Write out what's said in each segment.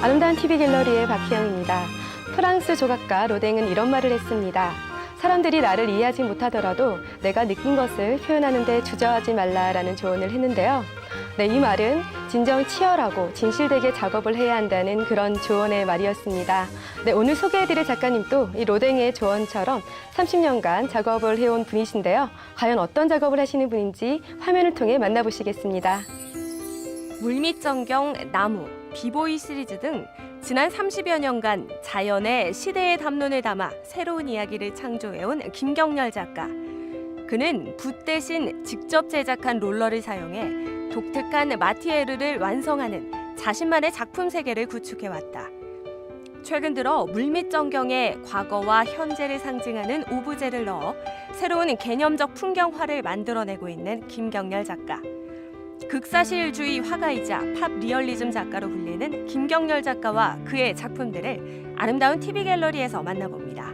아름다운 TV 갤러리의 박희영입니다. 프랑스 조각가 로댕은 이런 말을 했습니다. 사람들이 나를 이해하지 못하더라도 내가 느낀 것을 표현하는 데 주저하지 말라라는 조언을 했는데요. 네, 이 말은 진정 치열하고 진실되게 작업을 해야 한다는 그런 조언의 말이었습니다. 네, 오늘 소개해드릴 작가님도 이 로댕의 조언처럼 30년간 작업을 해온 분이신데요. 과연 어떤 작업을 하시는 분인지 화면을 통해 만나보시겠습니다. 물밑 전경, 나무, 비보이 시리즈 등 지난 30여 년간 자연의 시대의 담론을 담아 새로운 이야기를 창조해온 김경렬 작가. 그는 붓 대신 직접 제작한 롤러를 사용해 독특한 마티에르를 완성하는 자신만의 작품 세계를 구축해왔다. 최근 들어 물밑 전경에 과거와 현재를 상징하는 오브제를 넣어 새로운 개념적 풍경화를 만들어내고 있는 김경렬 작가. 극사실주의 화가이자 팝 리얼리즘 작가로 불리는 김경렬 작가와 그의 작품들을 아름다운 TV 갤러리에서 만나봅니다.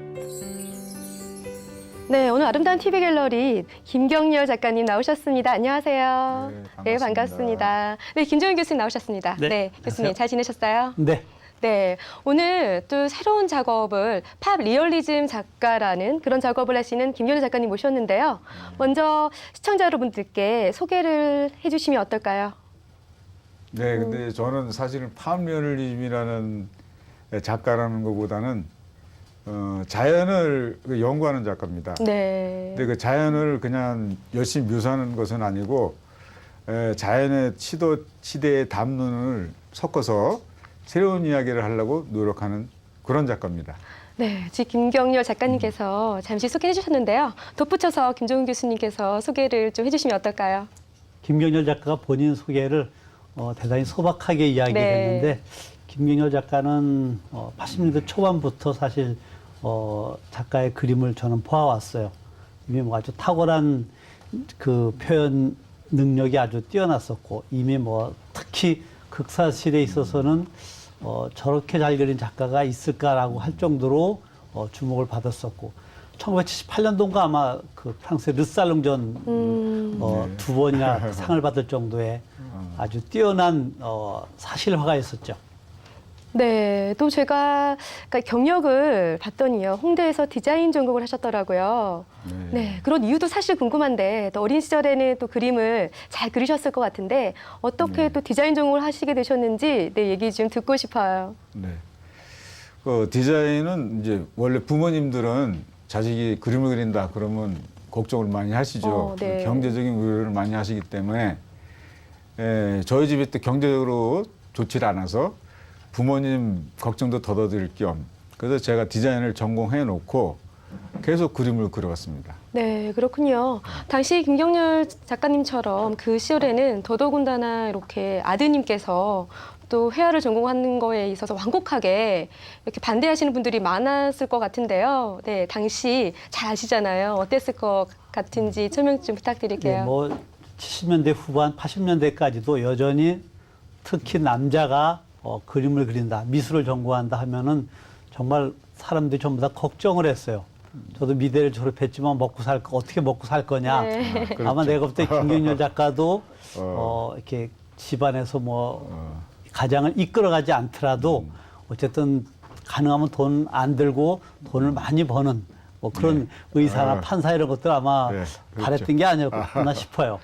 네, 오늘 아름다운 TV 갤러리 김경렬 작가님 나오셨습니다. 안녕하세요. 네, 반갑습니다. 네, 김종인 교수님 나오셨습니다. 네, 교수님 잘 지내셨어요? 네. 네, 오늘 또 새로운 작업을 팝 리얼리즘 작가라는 그런 작업을 하시는 김경렬 작가님 모셨는데요. 먼저 시청자 여러분들께 소개를 해주시면 어떨까요? 네, 근데 저는 사실은 팝 리얼리즘이라는 작가라는 것보다는 자연을 연구하는 작가입니다. 네. 근데 그 자연을 그냥 열심히 묘사하는 것은 아니고 자연의 시대의 담론을 섞어서 새로운 이야기를 하려고 노력하는 그런 작가입니다. 네, 지금 김경렬 작가님께서 잠시 소개해 주셨는데요. 덧붙여서 김종인 교수님께서 소개를 좀 해주시면 어떨까요? 김경렬 작가가 본인 소개를 대단히 소박하게 이야기를 네. 했는데 김경렬 작가는 80년대 초반부터 사실 작가의 그림을 저는 보아왔어요. 이미 뭐 아주 탁월한 그 표현 능력이 아주 뛰어났었고 이미 뭐 특히 극사실에 있어서는 저렇게 잘 그린 작가가 있을까라고 할 정도로 주목을 받았었고 1978년도인가 아마 그 프랑스의 르살롱전 두 번이나 상을 받을 정도의 아주 뛰어난 사실화가였었죠. 네, 또 제가 그러니까 경력을 봤더니요. 홍대에서 디자인 전공을 하셨더라고요. 네, 그런 이유도 사실 궁금한데 또 어린 시절에는 또 그림을 잘 그리셨을 것 같은데 어떻게 또 디자인 전공을 하시게 되셨는지 네, 얘기 좀 듣고 싶어요. 네. 디자인은 이제 원래 부모님들은 자식이 그림을 그린다 그러면 걱정을 많이 하시죠. 네. 경제적인 우려를 많이 하시기 때문에 저희 집이 또 경제적으로 좋지 않아서 부모님 걱정도 덜어드릴 겸 그래서 제가 디자인을 전공해 놓고 계속 그림을 그려왔습니다. 네, 그렇군요. 당시 김경렬 작가님처럼 그 시절에는 더더군다나 이렇게 아드님께서 또 회화를 전공하는 거에 있어서 완곡하게 이렇게 반대하시는 분들이 많았을 것 같은데요. 네, 당시 잘 아시잖아요. 어땠을 것 같은지 설명 좀 부탁드릴게요. 네, 뭐 70년대 후반, 80년대까지도 여전히 특히 남자가 그림을 그린다, 미술을 전공한다 하면은 정말 사람들이 전부 다 걱정을 했어요. 저도 미대를 졸업했지만 어떻게 먹고 살 거냐. 네. 아마 내가 볼 때 김경렬 작가도 이렇게 집안에서 뭐 가장을 이끌어가지 않더라도 어쨌든 가능하면 돈 안 들고 돈을 많이 버는 뭐 그런 의사나 판사 이런 것들 아마 바랬던 게 아니었구나 싶어요.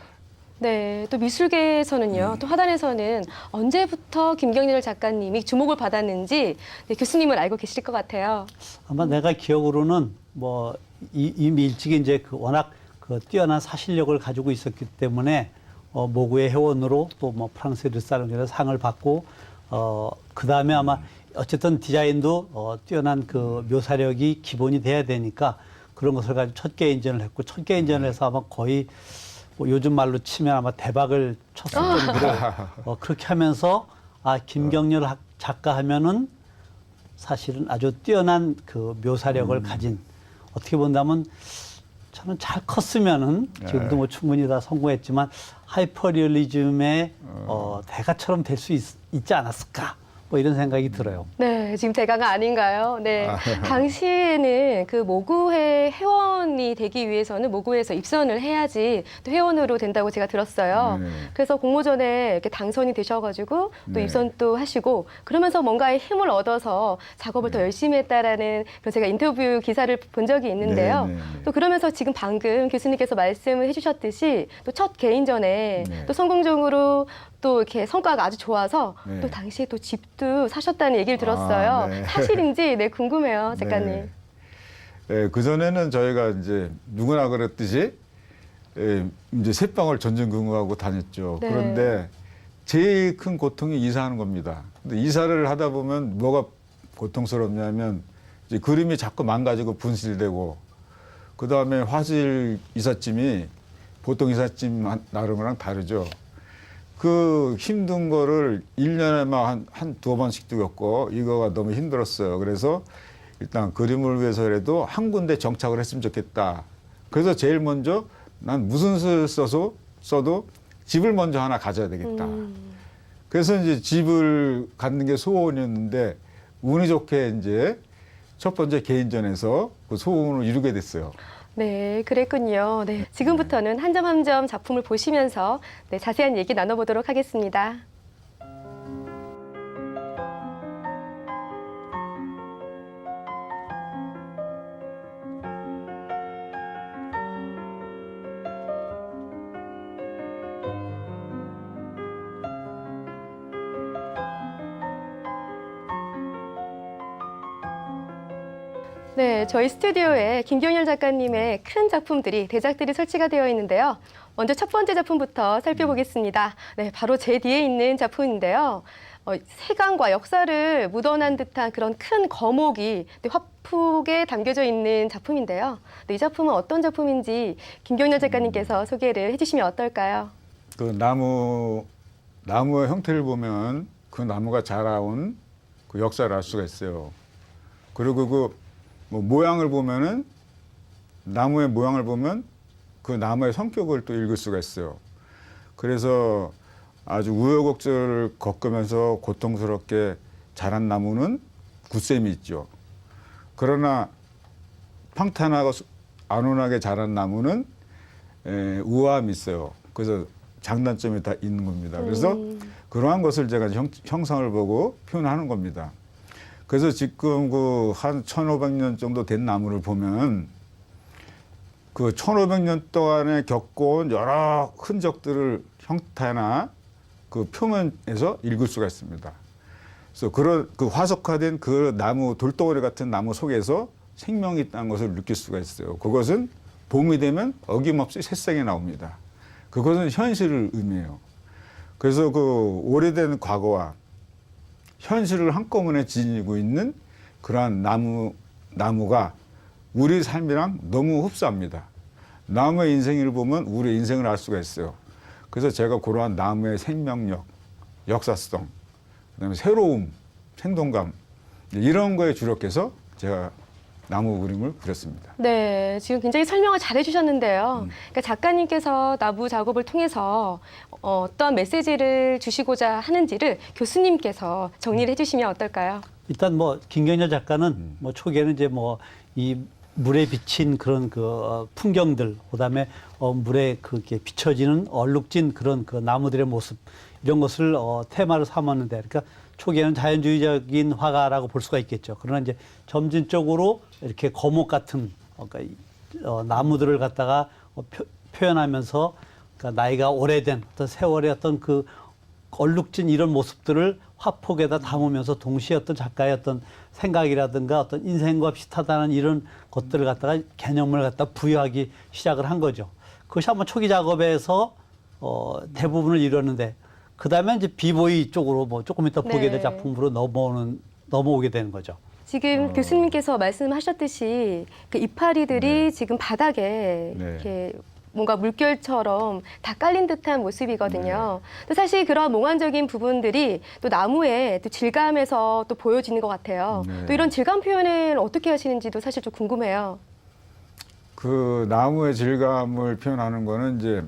네, 또 미술계에서는요, 또 화단에서는 언제부터 김경렬 작가님이 주목을 받았는지 네, 교수님은 알고 계실 것 같아요. 아마 내가 기억으로는 뭐 이미 일찍이 이제 워낙 그 뛰어난 사실력을 가지고 있었기 때문에 모구의 회원으로 또 뭐 프랑스 르살롱전에서 상을 받고 그 다음에 아마 어쨌든 디자인도 뛰어난 그 묘사력이 기본이 돼야 되니까 그런 것을 가지고 첫 개인전을 했고 첫 개인전을 해서 아마 거의 뭐 요즘 말로 치면 아마 대박을 쳤을 정도로 그렇게 하면서 김경렬 작가 하면은 사실은 아주 뛰어난 그 묘사력을 가진 어떻게 본다면 저는 잘 컸으면은 지금도 뭐 충분히 다 성공했지만 하이퍼리얼리즘의 대가처럼 될 수 있지 않았을까 뭐 이런 생각이 들어요. 네, 지금 대가가 아닌가요? 네. 아. 당시에는 그 모구회 회원이 되기 위해서는 모구회에서 입선을 해야지 또 회원으로 된다고 제가 들었어요. 네. 그래서 공모전에 이렇게 당선이 되셔가지고 또 네. 입선도 하시고 그러면서 뭔가의 힘을 얻어서 작업을 더 열심히 했다라는 그런 제가 인터뷰 기사를 본 적이 있는데요. 네, 네, 네. 또 그러면서 지금 방금 교수님께서 말씀을 해주셨듯이 또 첫 개인전에 네. 또 성공적으로 또 이렇게 성과가 아주 좋아서 네. 또 당시에 또 집도 사셨다는 얘기를 들었어요. 아, 네. 사실인지 네, 궁금해요, 작가님. 네. 예, 그전에는 저희가 이제 누구나 그랬듯이 이제 새방울 전전긍긍하고 다녔죠. 네. 그런데 제일 큰 고통이 이사하는 겁니다. 근데 이사를 하다 보면 뭐가 고통스럽냐면 이제 그림이 자꾸 망가지고 분실되고 그 다음에 화실 이삿짐이 보통 이삿짐 나름이랑 다르죠. 그 힘든 거를 1년에 막 한 두 번씩도 겪고 이거가 너무 힘들었어요. 그래서 일단 그림을 위해서라도 한 군데 정착을 했으면 좋겠다. 그래서 제일 먼저 난 무슨 수를 써도 집을 먼저 하나 가져야 되겠다. 그래서 이제 집을 갖는 게 소원이었는데 운이 좋게 이제 첫 번째 개인전에서 그 소원을 이루게 됐어요. 네, 그랬군요. 네, 지금부터는 한 점 한 점 작품을 보시면서 네, 자세한 얘기 나눠보도록 하겠습니다. 네, 저희 스튜디오에 김경열 작가님의 큰 작품들이, 대작들이 설치가 되어 있는데요. 먼저 첫 번째 작품부터 살펴보겠습니다. 네, 바로 제 뒤에 있는 작품인데요. 세강과 역사를 묻어난 듯한 그런 큰 거목이 화폭에 담겨져 있는 작품인데요. 네, 이 작품은 어떤 작품인지 김경열 작가님께서 소개를 해주시면 어떨까요? 그 나무의 형태를 보면 그 나무가 자라온 그 역사를 알 수가 있어요. 그리고 그 뭐 모양을 보면은 나무의 모양을 보면 그 나무의 성격을 또 읽을 수가 있어요. 그래서 아주 우여곡절을 겪으면서 고통스럽게 자란 나무는 굳셈이 있죠. 그러나 평탄하고 안온하게 자란 나무는 우아함이 있어요. 그래서 장단점이 다 있는 겁니다. 그래서 그러한 것을 제가 형상을 보고 표현하는 겁니다. 그래서 지금 그 한 1500년 정도 된 나무를 보면 그 1500년 동안에 겪어온 여러 흔적들을 형태나 그 표면에서 읽을 수가 있습니다. 그래서 그런 그 화석화된 그 나무 돌덩어리 같은 나무 속에서 생명이 있다는 것을 느낄 수가 있어요. 그것은 봄이 되면 어김없이 새싹이 나옵니다. 그것은 현실을 의미해요. 그래서 그 오래된 과거와 현실을 한꺼번에 지니고 있는 그러한 나무가 우리 삶이랑 너무 흡사합니다. 나무의 인생을 보면 우리의 인생을 알 수가 있어요. 그래서 제가 그러한 나무의 생명력, 역사성, 그다음에 새로움, 생동감 이런 거에 주력해서 제가 나무 그림을 그렸습니다. 네, 지금 굉장히 설명을 잘 해주셨는데요. 그러니까 작가님께서 나무 작업을 통해서 어떤 메시지를 주시고자 하는지를 교수님께서 정리를 해주시면 어떨까요? 일단 뭐 김경열 작가는 뭐 초기에는 이제 뭐 이 물에 비친 그런 그 풍경들, 그다음에 물에 그게 비춰지는 얼룩진 그런 그 나무들의 모습 이런 것을 테마로 삼았는데, 그러니까 초기에는 자연주의적인 화가라고 볼 수가 있겠죠. 그러나 이제 점진적으로 이렇게 거목 같은 그러니까 나무들을 갖다가 표현하면서 그러니까 나이가 오래된 어떤 세월의 어떤 그 얼룩진 이런 모습들을 화폭에다 담으면서 동시에 어떤 작가의 어떤 생각이라든가 어떤 인생과 비슷하다는 이런 것들을 갖다가 개념을 갖다 부여하기 시작을 한 거죠. 그것이 아마 초기 작업에서 대부분을 이뤘는데, 그 다음에 이제 비보이 쪽으로 뭐 조금 이따 보게 될 네. 작품으로 넘어오게 되는 거죠. 지금 교수님께서 말씀하셨듯이 그 이파리들이 지금 바닥에 네. 이렇게 뭔가 물결처럼 다 깔린 듯한 모습이거든요. 또 사실 그런 몽환적인 부분들이 또 나무의 또 질감에서 또 보여지는 것 같아요. 네. 또 이런 질감 표현을 어떻게 하시는지도 사실 좀 궁금해요. 그 나무의 질감을 표현하는 거는 이제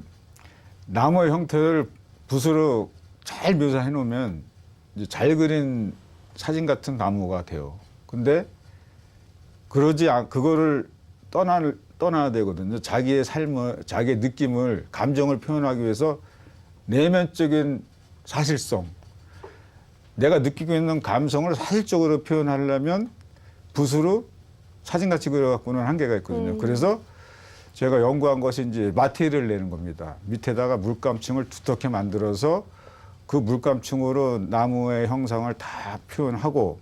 나무의 형태를 붓으로 잘 묘사해 놓으면 이제 잘 그린 사진 같은 나무가 돼요. 근데 그거를 떠나야 되거든요. 자기의 삶을, 자기의 느낌을, 감정을 표현하기 위해서 내면적인 사실성, 내가 느끼고 있는 감성을 사실적으로 표현하려면 붓으로 사진같이 그려갖고는 한계가 있거든요. 그래서 제가 연구한 것이 이제 마테리얼을 내는 겁니다. 밑에다가 물감층을 두텁게 만들어서 그 물감층으로 나무의 형상을 다 표현하고,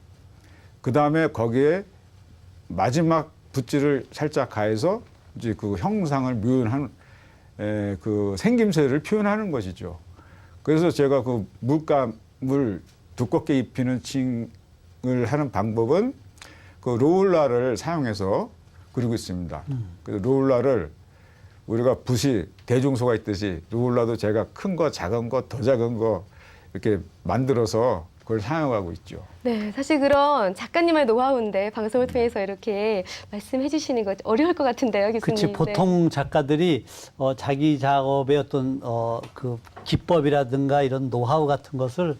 그 다음에 거기에 마지막 붓질을 살짝 가해서 이제 그 형상을 묘연한 그 생김새를 표현하는 것이죠. 그래서 제가 그 물감을 두껍게 입히는 층을 하는 방법은 그 롤라를 사용해서 그리고 있습니다. 그래서 롤라를 우리가 붓이 대중소가 있듯이 롤라도 제가 큰 거, 작은 거, 더 작은 거 이렇게 만들어서 그걸 사용하고 있죠. 네, 사실 그런 작가님의 노하우인데 방송을 통해서 이렇게 말씀해 주시는 거 어려울 것 같은데요, 교수님. 그렇지. 보통 작가들이 자기 작업의 어떤 그 기법이라든가 이런 노하우 같은 것을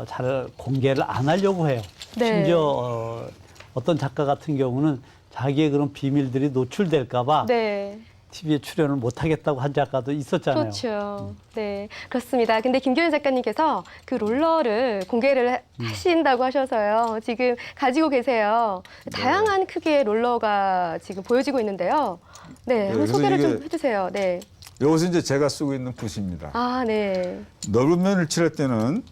잘 공개를 안 하려고 해요. 네. 심지어 어떤 작가 같은 경우는 자기의 그런 비밀들이 노출될까봐 네. TV에 출연을 못 하겠다고 한 작가도 있었잖아요. 그렇죠. 네, 그렇습니다. 근데 김경현 작가님께서 그 롤러를 공개를 하신다고 하셔서요. 지금 가지고 계세요. 다양한 크기의 롤러가 지금 보여지고 있는데요. 네, 한번 그래서 소개를 이게 좀 해주세요. 네. 이것은 이제 제가 쓰고 있는 붓입니다. 아, 네. 넓은 면을 칠할 때는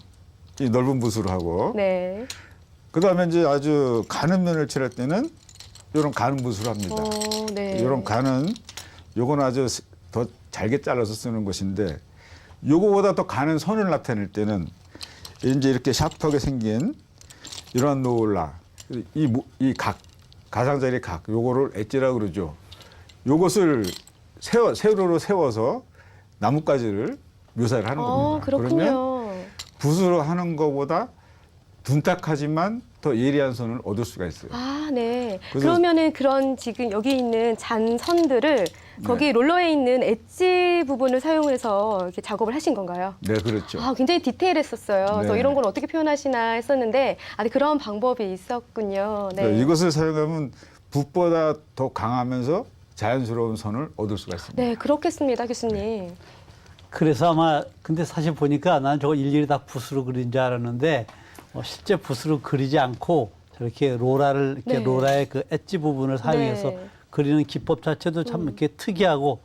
이 넓은 붓으로 하고, 네. 그 다음에 이제 아주 가는 면을 칠할 때는 이런 가는 붓으로 합니다. 네. 이런 가는, 요건 아주 더 잘게 잘라서 쓰는 것인데, 요거보다 더 가는 선을 나타낼 때는 이제 이렇게 샤프하게 생긴 이러한 노을라, 이 가장자리 각, 요거를 엣지라고 그러죠. 요것을 세로로 세워서 나뭇가지를 묘사를 하는 겁니다. 그러면 그렇군요. 붓으로 하는 것보다 둔탁하지만 더 예리한 선을 얻을 수가 있어요. 아, 네. 그래서- 그러면은 그런 지금 여기 있는 잔 선들을 거기 롤러에 있는 엣지 부분을 사용해서 이렇게 작업을 하신 건가요? 네, 그렇죠. 아, 굉장히 디테일했었어요. 그래서 네. 이런 걸 어떻게 표현하시나 했었는데, 네, 그런 방법이 있었군요. 네. 네, 이것을 사용하면 붓보다 더 강하면서 자연스러운 선을 얻을 수가 있습니다. 네, 그렇겠습니다, 교수님. 그래서 아마 근데 사실 보니까 나는 저거 일일이 다 붓으로 그린 줄 알았는데 실제 붓으로 그리지 않고 저렇게 롤라를 이렇게 네. 롤라의 그 엣지 부분을 사용해서 네. 그리는 기법 자체도 참 이렇게 특이하고,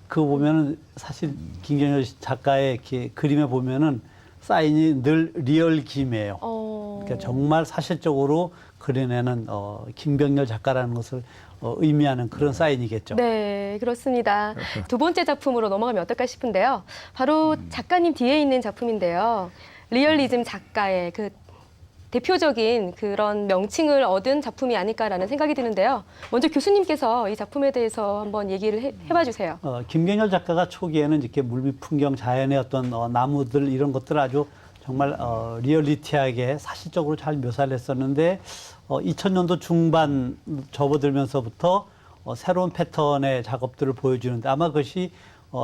그거 보면은 사실 김경열 작가의 이렇게 그림에 보면은 사인이 늘 리얼 김이에요. 그러니까 정말 사실적으로 그려내는 김병렬 작가라는 것을 의미하는 그런 사인이겠죠. 네, 그렇습니다. 두 번째 작품으로 넘어가면 어떨까 싶은데요. 바로 작가님 뒤에 있는 작품인데요. 리얼리즘 작가의 그 대표적인 그런 명칭을 얻은 작품이 아닐까라는 생각이 드는데요. 먼저 교수님께서 이 작품에 대해서 한번 얘기를 해봐 주세요. 김경열 작가가 초기에는 이렇게 물밑 풍경, 자연의 어떤 나무들 이런 것들을 아주 정말 리얼리티하게 사실적으로 잘 묘사를 했었는데 2000년도 중반 접어들면서부터 새로운 패턴의 작업들을 보여주는데, 아마 그것이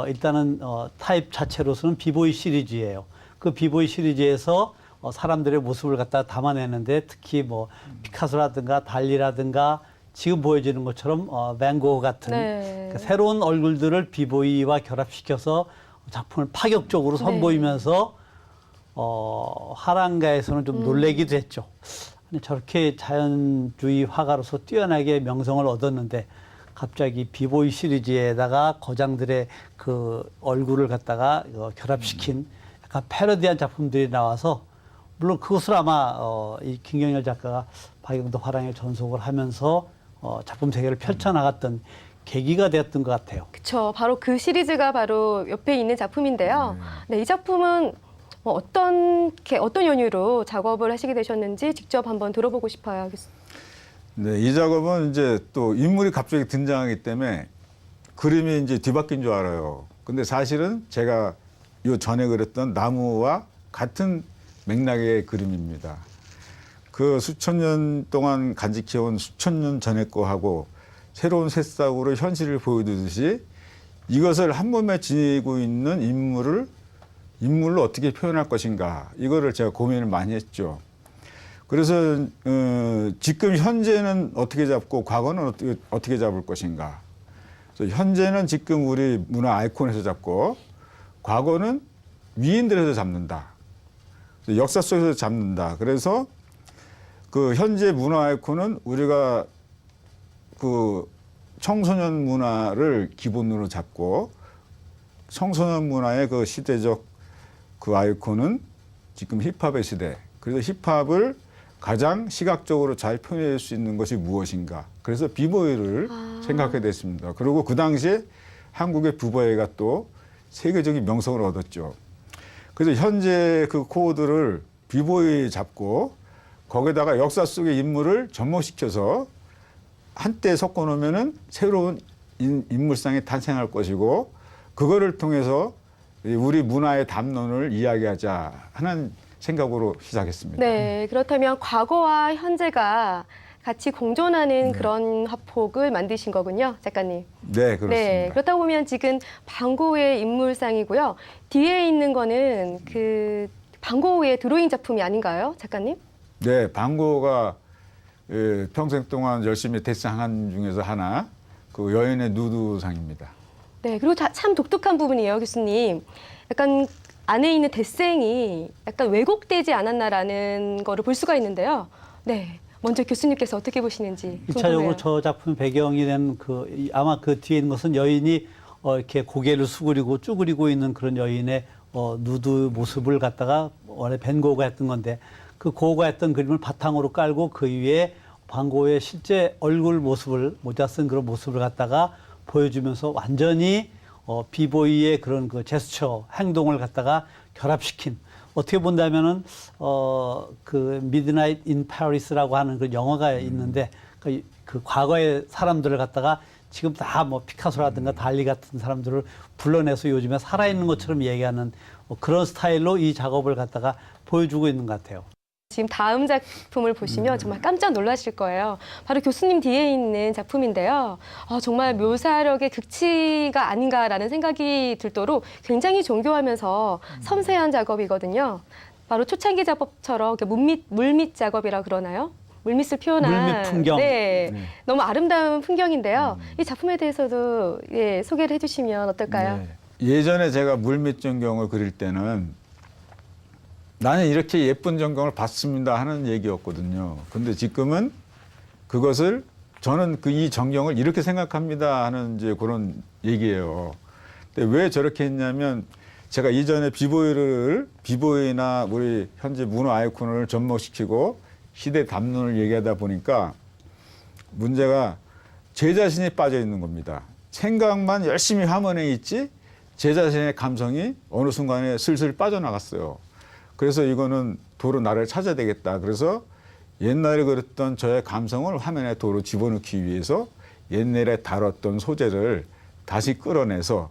일단은 타입 자체로서는 비보이 시리즈예요. 그 비보이 시리즈에서 사람들의 모습을 갖다 담아내는데, 특히 뭐 피카소라든가 달리라든가 지금 보여지는 것처럼 밴고 같은 네. 그 새로운 얼굴들을 비보이와 결합시켜서 작품을 파격적으로 선보이면서 화랑가에서는 좀 놀래기도 했죠. 아니, 저렇게 자연주의 화가로서 뛰어나게 명성을 얻었는데 갑자기 비보이 시리즈에다가 거장들의 그 얼굴을 갖다가 결합시킨 약간 패러디한 작품들이 나와서, 물론 그것을 아마 이 김경열 작가가 박영도 화랑에 전속을 하면서 작품 세계를 펼쳐나갔던 계기가 되었던 것 같아요. 그렇죠. 바로 그 시리즈가 바로 옆에 있는 작품인데요. 네, 이 작품은 어떤 연유로 작업을 하시게 되셨는지 직접 한번 들어보고 싶어요. 네, 이 작업은 이제 또 인물이 갑자기 등장하기 때문에 그림이 이제 뒤바뀐 줄 알아요. 근데 사실은 제가 요 전에 그렸던 나무와 같은 맥락의 그림입니다. 그 수천 년 동안 간직해온 수천 년 전의 거하고 새로운 새싹으로 현실을 보여주듯이 이것을 한 몸에 지니고 있는 인물을 인물로 어떻게 표현할 것인가 이거를 제가 고민을 많이 했죠. 그래서 지금 현재는 어떻게 잡고 과거는 어떻게 잡을 것인가. 그래서 현재는 지금 우리 문화 아이콘에서 잡고 과거는 위인들에서 잡는다. 역사 속에서 잡는다. 그래서 그 현재 문화 아이콘은 우리가 그 청소년 문화를 기본으로 잡고 청소년 문화의 그 시대적 그 아이콘은 지금 힙합의 시대. 그래서 힙합을 가장 시각적으로 잘 표현할 수 있는 것이 무엇인가. 그래서 비보이를 생각하게 됐습니다. 그리고 그 당시에 한국의 비보이가 또 세계적인 명성을 얻었죠. 그래서 현재 그 코드를 비보이 잡고 거기다가 역사 속의 인물을 접목시켜서 한때 섞어 놓으면은 새로운 인물상이 탄생할 것이고 그거를 통해서 우리 문화의 담론을 이야기하자 하는 생각으로 시작했습니다. 네, 그렇다면 과거와 현재가 같이 공존하는 그런 화폭을 만드신 거군요, 작가님. 네, 그렇습니다. 네, 그렇다 보면 지금 방고의 인물상이고요. 뒤에 있는 거는 그 방고의 드로잉 작품이 아닌가요, 작가님? 네, 방고가 평생 동안 열심히 대상한 중에서 하나, 그 여인의 누드상입니다. 네, 그리고 참 독특한 부분이에요, 교수님. 약간 안에 있는 대생이 약간 왜곡되지 않았나라는 거를 볼 수가 있는데요. 네, 먼저 교수님께서 어떻게 보시는지 궁금해요. 1차적으로 저 작품 배경이 된 아마 그 뒤에 있는 것은 여인이 이렇게 고개를 수그리고 쭈그리고 있는 그런 여인의 누드 모습을 갖다가 원래 벤 고흐가 했던 건데 그 고흐가 했던 그림을 바탕으로 깔고 그 위에 반 고흐의 실제 얼굴 모습을 모자 쓴 그런 모습을 갖다가 보여주면서 완전히 비보이의 그런 그 제스처 행동을 갖다가 결합시킨 어떻게 본다면은 그 미드나잇 인 파리스라고 하는 그 영화가 있는데 그 과거의 사람들을 갖다가 지금 다 뭐 피카소라든가 달리 같은 사람들을 불러내서 요즘에 살아있는 것처럼 얘기하는 그런 스타일로 이 작업을 갖다가 보여주고 있는 것 같아요. 지금 다음 작품을 보시면 정말 깜짝 놀라실 거예요. 바로 교수님 뒤에 있는 작품인데요. 정말 묘사력의 극치가 아닌가라는 생각이 들도록 굉장히 정교하면서 섬세한 작업이거든요. 바로 초창기 작업처럼 물밑 작업이라 그러나요? 물밑을 표현한 물밑 풍경. 네, 너무 아름다운 풍경인데요. 이 작품에 대해서도 소개를 해주시면 어떨까요? 네. 예전에 제가 물밑 전경을 그릴 때는 나는 이렇게 예쁜 전경을 봤습니다 하는 얘기였거든요. 근데 지금은 그것을 저는 이 전경을 이렇게 생각합니다 하는 이제 그런 얘기예요. 근데 왜 저렇게 했냐면 제가 이전에 비보이나 우리 현재 문화 아이콘을 접목시키고 시대 담론을 얘기하다 보니까 문제가 제 자신이 빠져 있는 겁니다. 생각만 열심히 화면에 있지 제 자신의 감성이 어느 순간에 슬슬 빠져나갔어요. 그래서 이거는 도로 나를 찾아야 되겠다. 그래서 옛날에 그랬던 저의 감성을 화면에 도로 집어넣기 위해서 옛날에 다뤘던 소재를 다시 끌어내서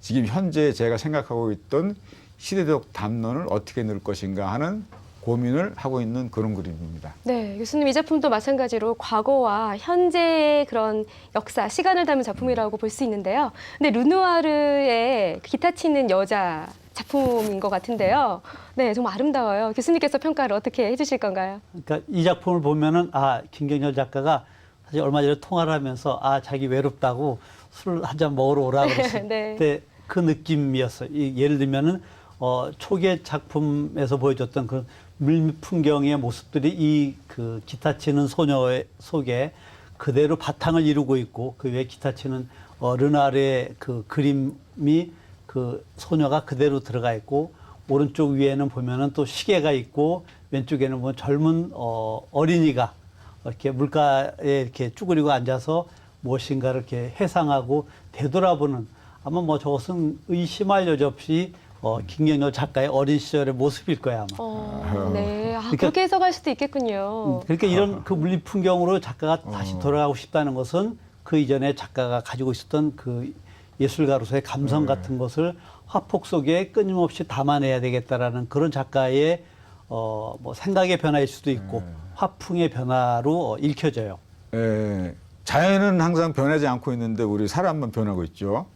지금 현재 제가 생각하고 있던 시대적 담론을 어떻게 넣을 것인가 하는 고민을 하고 있는 그런 그림입니다. 네, 교수님 이 작품도 마찬가지로 과거와 현재의 그런 역사, 시간을 담은 작품이라고 볼 수 있는데요. 근데 르누아르의 기타 치는 여자 작품인 것 같은데요. 네, 정말 아름다워요. 교수님께서 평가를 어떻게 해주실 건가요? 그러니까 이 작품을 보면은 김경렬 작가가 사실 얼마 전에 통화를 하면서 자기 외롭다고 술 한 잔 먹으러 오라 그랬을 네. 때 그 느낌이었어요. 예를 들면은 초기의 작품에서 보여줬던 그 물밑 풍경의 모습들이 이 그 기타 치는 소녀 속에 그대로 바탕을 이루고 있고 그 위에 기타 치는 르나르의 그 그림이 그 소녀가 그대로 들어가 있고 오른쪽 위에는 보면은 또 시계가 있고 왼쪽에는 보면 젊은 어린이가 이렇게 물가에 이렇게 쭈그리고 앉아서 무엇인가를 이렇게 해상하고 되돌아보는 아마 뭐 저것은 의심할 여지 없이 김경렬 작가의 어린 시절의 모습일 거야 아마. 네, 그러니까 그렇게 해석할 수도 있겠군요. 그러니까 이런 그 물리 풍경으로 작가가 다시 돌아가고 싶다는 것은 그 이전에 작가가 가지고 있었던 그 예술가로서의 감성 같은 것을 화폭 속에 끊임없이 담아내야 되겠다라는 그런 작가의 뭐 생각의 변화일 수도 있고 화풍의 변화로 읽혀져요. 자연은 항상 변하지 않고 있는데 우리 사람만 변하고 있죠.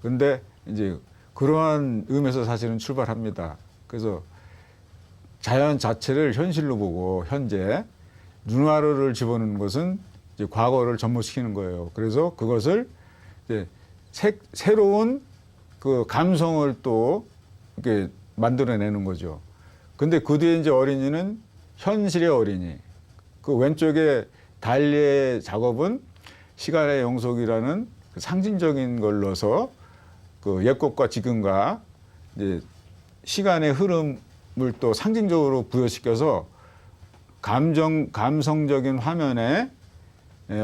근데 이제 그러한 의미에서 사실은 출발합니다. 그래서 자연 자체를 현실로 보고 현재 누나르를 집어넣는 것은 이제 과거를 접목시키는 거예요. 그래서 그것을 이제 새로운 그 감성을 또 이렇게 만들어내는 거죠. 근데 그 뒤에 이제 어린이는 현실의 어린이. 그 왼쪽에 달리의 작업은 시간의 영속이라는 그 상징적인 걸 넣어서 그 옛것과 지금과 이제 시간의 흐름을 또 상징적으로 부여시켜서 감성적인 화면에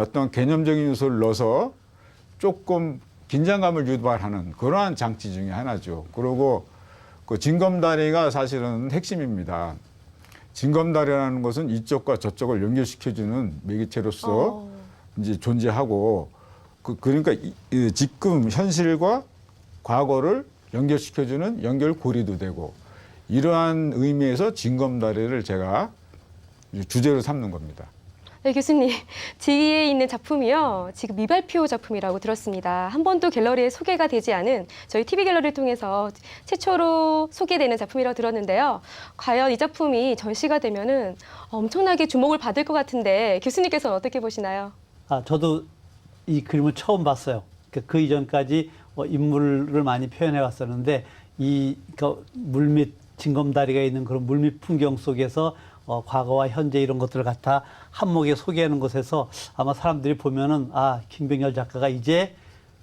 어떤 개념적인 요소를 넣어서 조금 긴장감을 유발하는 그러한 장치 중에 하나죠. 그리고 그 징검다리가 사실은 핵심입니다. 징검다리라는 것은 이쪽과 저쪽을 연결시켜주는 매개체로서 이제 존재하고 그러니까 지금 현실과 과거를 연결시켜주는 연결고리도 되고 이러한 의미에서 징검다리를 제가 주제로 삼는 겁니다. 네, 교수님. 뒤에 있는 작품이요. 지금 미발표 작품이라고 들었습니다. 한 번도 갤러리에 소개가 되지 않은 저희 TV 갤러리를 통해서 최초로 소개되는 작품이라고 들었는데요. 과연 이 작품이 전시가 되면은 엄청나게 주목을 받을 것 같은데 교수님께서는 어떻게 보시나요? 저도 이 그림을 처음 봤어요. 그 이전까지 인물을 많이 표현해 왔었는데 물밑 징검다리가 있는 그런 물밑 풍경 속에서 과거와 현재 이런 것들을 갖다 한목에 소개하는 곳에서 아마 사람들이 보면은 김병렬 작가가 이제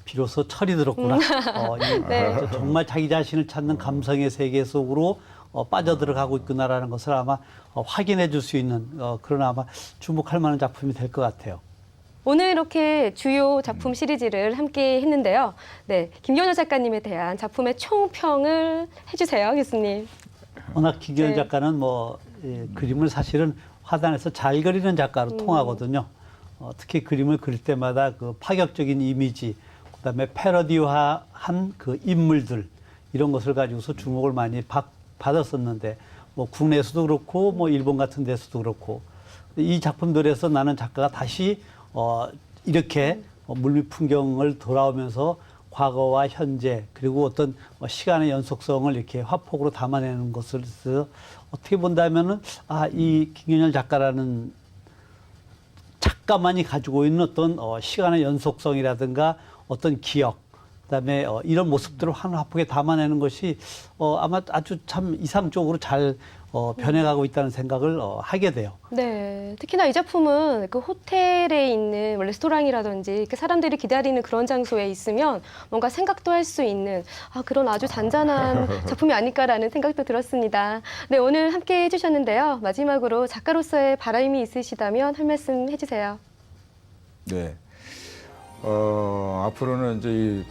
비로소 철이 들었구나. 네. 정말 자기 자신을 찾는 감성의 세계 속으로 빠져들어가고 있구나라는 것을 아마 확인해 줄 수 있는 그런 아마 주목할 만한 작품이 될 것 같아요. 오늘 이렇게 주요 작품 시리즈를 함께 했는데요. 네, 김경렬 작가님에 대한 작품의 총평을 해주세요, 교수님. 워낙 김경렬 네. 작가는 그림을 사실은 화단에서 잘 그리는 작가로 통하거든요. 특히 그림을 그릴 때마다 그 파격적인 이미지, 그다음에 패러디화한 그 인물들 이런 것을 가지고서 주목을 많이 받았었는데 국내에서도 그렇고 일본 같은 데서도 그렇고 이 작품들에서 나는 작가가 다시 이렇게 물밑 풍경을 돌아오면서 과거와 현재 그리고 어떤 시간의 연속성을 이렇게 화폭으로 담아내는 것을 어떻게 본다면은 이 김경렬 작가라는 작가만이 가지고 있는 어떤 시간의 연속성이라든가 어떤 기억 그다음에 이런 모습들을 한 화폭에 담아내는 것이 아마 아주 참 이상적으로 잘 변해가고 있다는 생각을 하게 돼요. 네, 특히나 이 작품은 그 호텔에 있는 레스토랑이라든지 그 사람들이 기다리는 그런 장소에 있으면 뭔가 생각도 할 수 있는 그런 아주 잔잔한 작품이 아닐까라는 생각도 들었습니다. 네, 오늘 함께 해주셨는데요. 마지막으로 작가로서의 바람이 있으시다면 한 말씀 해주세요. 네. 앞으로는 이제 이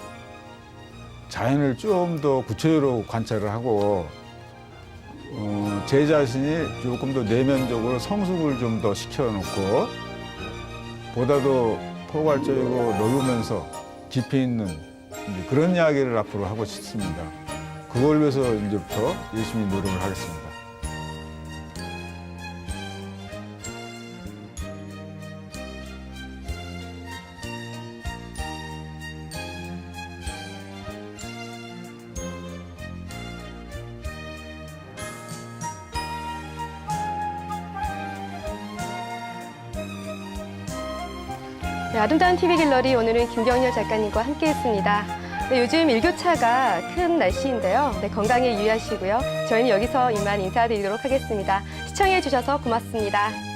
자연을 좀 더 구체적으로 관찰을 하고 제 자신이 조금 더 내면적으로 성숙을 좀 더 시켜놓고 보다도 포괄적이고 넓으면서 깊이 있는 그런 이야기를 앞으로 하고 싶습니다. 그걸 위해서 이제부터 열심히 노력을 하겠습니다. 네, 아름다운 TV 갤러리 오늘은 김경렬 작가님과 함께했습니다. 네, 요즘 일교차가 큰 날씨인데요. 네, 건강에 유의하시고요. 저희는 여기서 이만 인사드리도록 하겠습니다. 시청해 주셔서 고맙습니다.